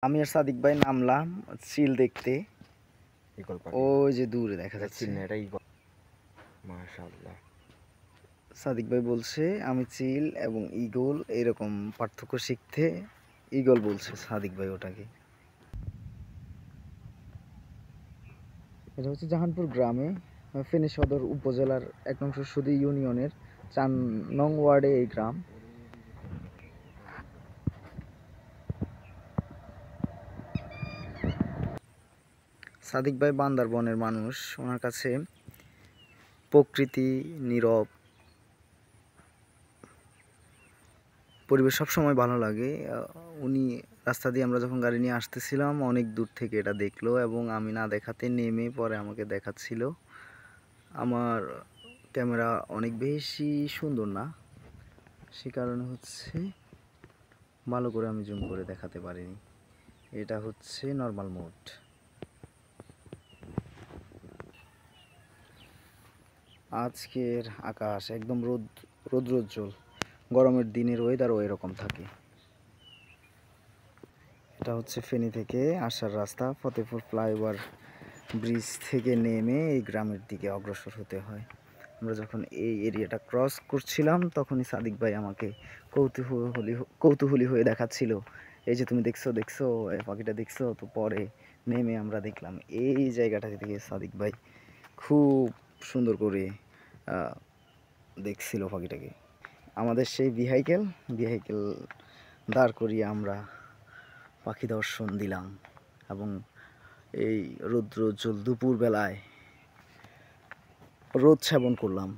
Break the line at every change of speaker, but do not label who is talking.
আমি আর সাদিক ভাই নামলাম চিল দেখতে। ওই যে দূরে দেখা যাচ্ছে।
মাশাআল্লাহ।
সাদিক ভাই বলছে আমি চিল এবং ঈগল এরকম পার্থক্য শিখতে ঈগল বলছে সাদিক ভাই ওটাকে। এটা হচ্ছে জাহানপুর গ্রামে, ফেনী সদর উপজেলার ১ নং সুদি ইউনিয়নের ৪ নং ওয়ার্ডে এই গ্রাম। সাদিক ভাই বান্দরবনের মানুষ, ওনার কাছে প্রকৃতি, নীরব পরিবেশ সবসময় ভালো লাগে। উনি রাস্তা দিয়ে আমরা যখন গাড়ি নিয়ে আসতেছিলাম অনেক দূর থেকে এটা দেখলো এবং আমি না দেখাতে নেমে পরে আমাকে দেখাচ্ছিল। আমার ক্যামেরা অনেক বেশি সুন্দর না, সে কারণে হচ্ছে ভালো করে আমি জুম করে দেখাতে পারিনি। এটা হচ্ছে নর্মাল মোড। আজকের আকাশ একদম রৌদ্রোজ্জ্বল। গরমের দিনের ওয়েদারও এরকম থাকে। এটা হচ্ছে ফেনী থেকে আসার রাস্তা। ফতেপুর ফ্লাইওভার ব্রিজ থেকে নেমে এই গ্রামের দিকে অগ্রসর হতে হয়। আমরা যখন এই এরিয়াটা ক্রস করছিলাম তখনই সাদিক ভাই আমাকে কৌতূহলী হয়ে দেখাচ্ছিল, এই যে তুমি দেখছো দেখছো এই পাখিটা দেখছো। তো পরে নেমে আমরা দেখলাম এই জায়গাটা থেকে সাদিক ভাই খুব সুন্দর করে দেখছিল পাখিটাকে। আমাদের সেই ভেহিকেল দাঁড় করিয়ে আমরা পাখি দর্শন দিলাম এবং এই রৌদ্রোজ্জ্বল দুপুরবেলায় রোদ সেবন করলাম।